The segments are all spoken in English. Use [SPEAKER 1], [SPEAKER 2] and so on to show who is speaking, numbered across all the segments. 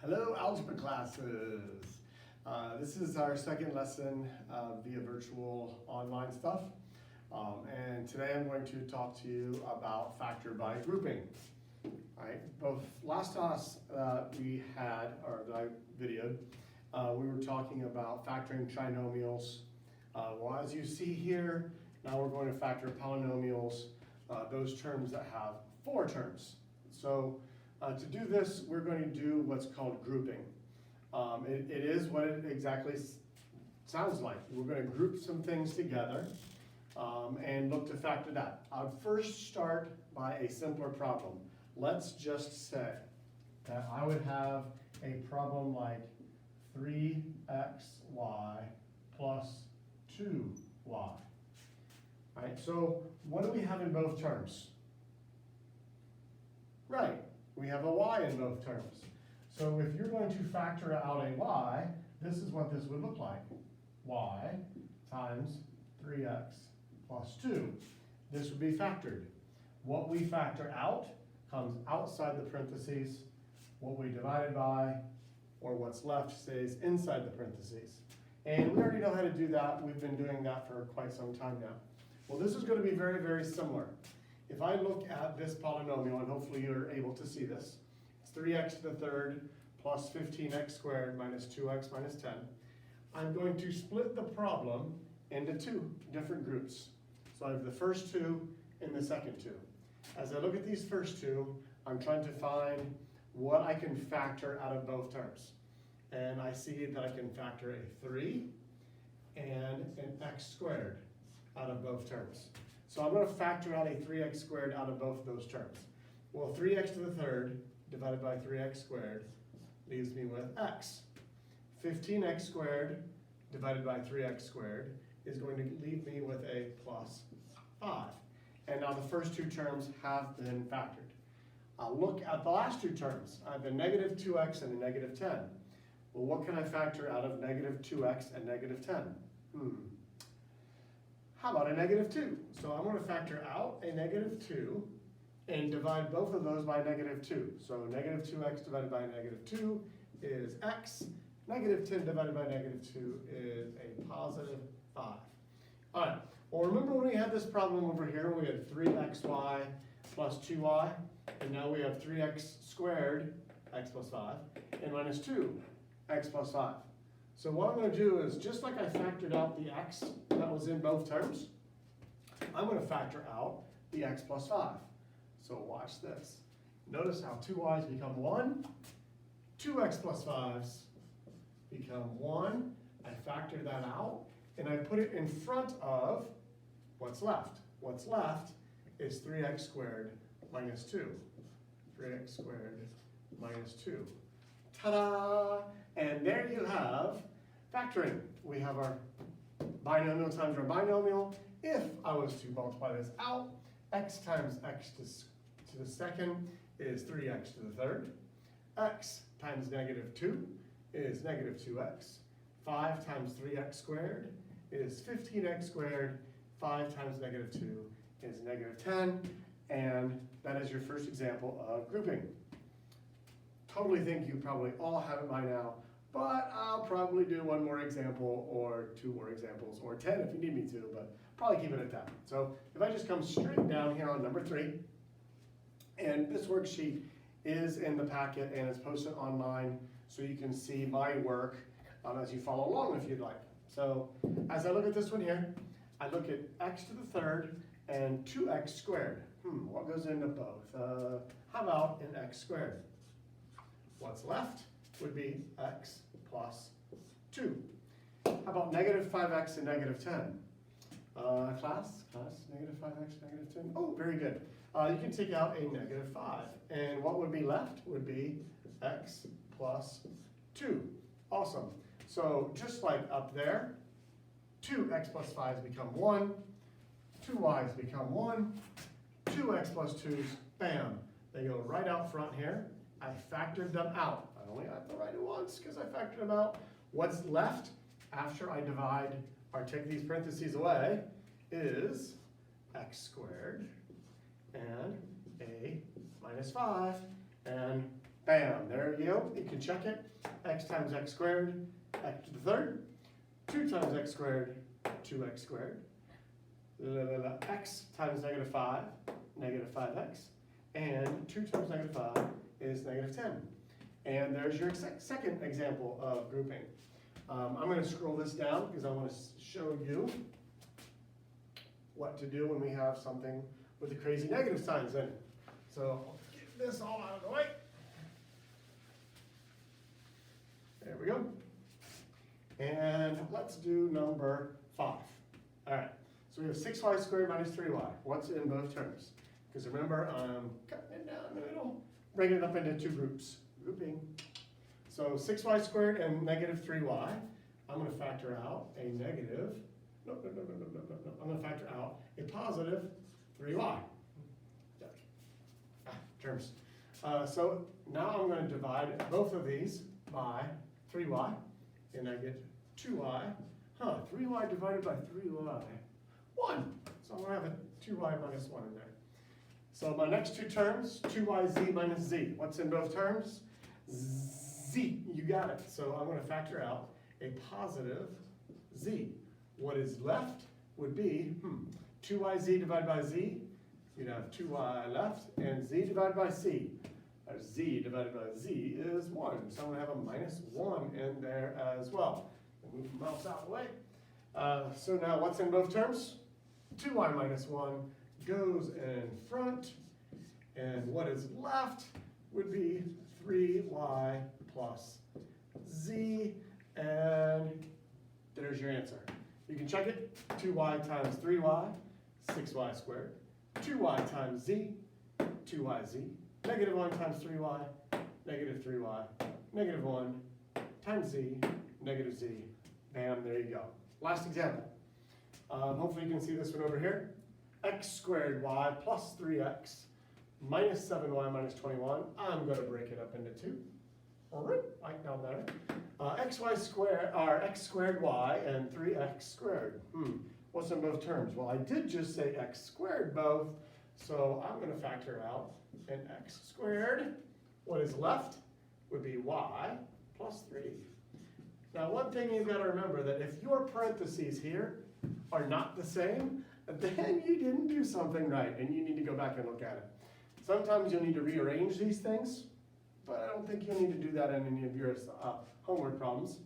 [SPEAKER 1] Hello, algebra classes. This is our second lesson via virtual online stuff. And today I'm going to talk to you about factor by grouping. All right, both last class we had, or that I videoed, we were talking about factoring trinomials. Well, as you see here, now we're going to factor polynomials, those terms that have four terms. So to do this, we're going to do what's called grouping. It is what it exactly sounds like. We're going to group some things together and look to factor that. I'll first start by a simpler problem. Let's just say that I would have a problem like 3xy plus 2y. All right, so what do we have in both terms? Right. We have a y in both terms. So if you're going to factor out a y, this is what this would look like. Y times 3x plus 2. This would be factored. What we factor out comes outside the parentheses. What we divided by, or what's left, stays inside the parentheses. And we already know how to do that. We've been doing that for quite some time now. Well, this is going to be very, very similar. If I look at this polynomial, and hopefully you're able to see this, it's 3x to the third plus 15x squared minus 2x minus 10. I'm going to split the problem into two different groups. So I have the first two and the second two. As I look at these first two, I'm trying to find what I can factor out of both terms. And I see that I can factor a 3 and an x squared out of both terms. So I'm going to factor out a 3x squared out of both of those terms. Well, 3x to the third divided by 3x squared leaves me with x. 15x squared divided by 3x squared is going to leave me with a plus 5. And now the first two terms have been factored. I'll look at the last two terms. I have a negative 2x and a negative 10. Well, what can I factor out of negative 2x and negative 10? How about a negative 2? So I'm going to factor out a negative 2 and divide both of those by negative 2. So negative 2x divided by negative 2 is x. Negative 10 divided by negative 2 is a positive 5. All right. Well, remember when we had this problem over here, we had 3xy plus 2y, and now we have 3x squared, x plus 5, and minus 2, x plus 5. So what I'm going to do is, just like I factored out the x that was in both terms, I'm going to factor out the x plus 5. So watch this. Notice how 2y's become 1, 2x plus 5's become 1. I factored that out, and I put it in front of what's left. What's left is 3x squared minus 2. 3x squared minus 2. Ta-da! And there you have factoring. We have our binomial times our binomial. If I was to multiply this out, x times x to the second is 3x to the third. X times negative 2 is negative 2x. 5 times 3x squared is 15x squared. 5 times negative 2 is negative 10. And that is your first example of grouping. Totally think you probably all have it by now, but I'll probably do one more example or two more examples or 10 if you need me to, but probably keep it at that. So if I just come straight down here on number 3, and this worksheet is in the packet and it's posted online so you can see my work as you follow along if you'd like. So as I look at this one here, I look at x to the third and 2x squared. What goes into both? How about an x squared? What's left would be x plus 2. How about negative 5x and negative 10? Class, negative 5x, negative 10. Oh, very good. You can take out a negative 5. And what would be left would be x plus 2. Awesome. So just like up there, 2x plus 5's become 1. 2y's become 1. 2x plus 2's, bam. They go right out front here. I factored them out. I only have to write it once because I factored them out. What's left after I divide or take these parentheses away is x squared and a minus 5 and Bam, there you go. You can check it. X times x squared, x to the third. 2 times x squared, 2x squared. X times -5, -5x. And 2 times -5 is -10. And there's your second example of grouping. I'm going to scroll this down because I want to show you what to do when we have something with the crazy negative signs in it. So I'll get this all out of the way. There we go. And let's do number 5. All right, so we have 6y squared minus 3y. What's in both terms? Because remember, I'm cutting it down in the middle, breaking it up into 2 groups. Grouping. So 6y squared and -3y. I'm going to factor out a negative, no. I'm going to factor out a positive 3y. Terms. So now I'm going to divide both of these by 3y, and I get 2y. 3y divided by 3y, 1. So I'm going to have a 2y minus 1 in there. So my next 2 terms, 2yz minus z. What's in both terms? Z, you got it. So I'm going to factor out a positive z. What is left would be 2yz divided by z. You'd have 2y left, and z divided by c. Z divided by z is 1. So I'm going to have a minus 1 in there as well. Move the mouse out of the way. So now what's in both terms? 2y minus 1 goes in front, and what is left would be 3y plus z, and there's your answer. You can check it. 2y times 3y, 6y squared. 2y times z, 2yz. -1 times 3y, -3y. -1 times z, -z. Bam, there you go. Last example. Hopefully you can see this one over here. X squared y plus 3x minus 7y minus 21. I'm going to break it up into 2. Right down there. Xy squared, or x squared y and 3x squared. What's in both terms? Well, I did just say x squared both, so I'm going to factor out an x squared. What is left would be y plus 3. Now, one thing you've got to remember, that if your parentheses here are not the same, then you didn't do something right, and you need to go back and look at it. Sometimes you'll need to rearrange these things, but I don't think you'll need to do that in any of your homework problems.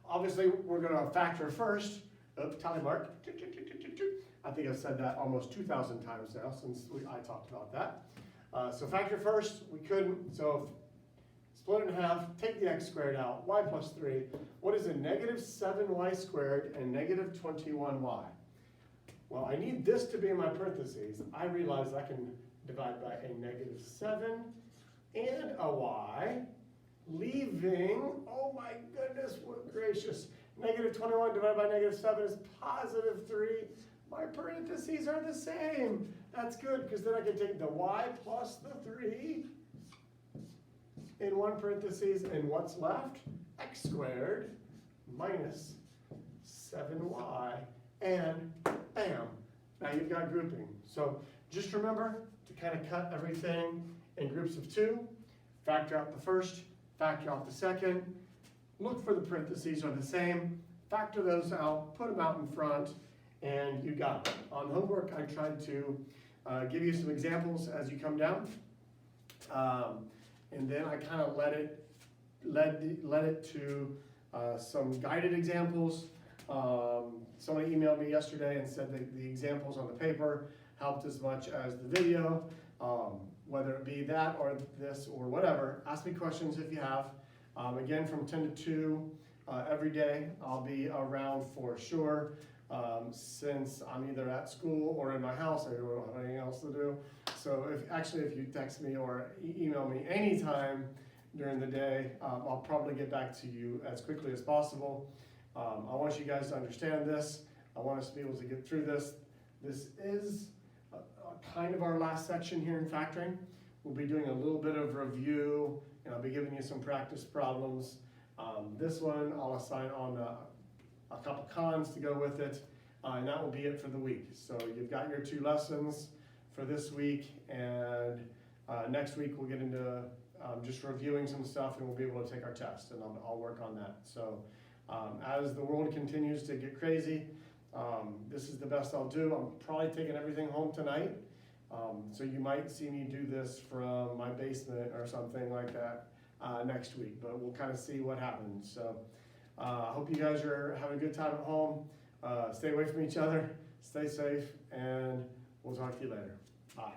[SPEAKER 1] Obviously, we're going to factor first. Tally mark. I think I've said that almost 2,000 times now since I talked about that. So factor first, we couldn't, so split it in half, take the x squared out, y plus 3. What is a -7y squared and -21y? Well, I need this to be in my parentheses. I realize I can divide by a -7 and a y, leaving, oh my goodness, what gracious, -21 divided by -7 is +3. My parentheses are the same. That's good, because then I can take the y plus the 3 in one parentheses, and what's left? X squared minus 7y, and bam, now you've got grouping. So just remember to kind of cut everything in groups of 2, factor out the first, factor out the second, look for the parentheses are the same, factor those out, put them out in front, and you got it. On homework, I tried to give you some examples as you come down, and then I kind of led it to some guided examples. Somebody emailed me yesterday and said that the examples on the paper helped as much as the video, whether it be that or this or whatever. Ask me questions if you have. Again, from 10 to 2 every day, I'll be around for sure. Since I'm either at school or in my house, I don't have anything else to do. So if you text me or email me anytime during the day, I'll probably get back to you as quickly as possible. I want you guys to understand this. I want us to be able to get through this. This is kind of our last section here in factoring. We'll be doing a little bit of review, and I'll be giving you some practice problems. This one I'll assign on a couple cons to go with it, and that will be it for the week. So you've got your 2 lessons for this week, and next week we'll get into just reviewing some stuff, and we'll be able to take our test, and I'll work on that. So as the world continues to get crazy, this is the best I'll do. I'm probably taking everything home tonight. So you might see me do this from my basement or something like that next week, but we'll kind of see what happens. So I hope you guys are having a good time at home. Stay away from each other, stay safe, and we'll talk to you later. Bye.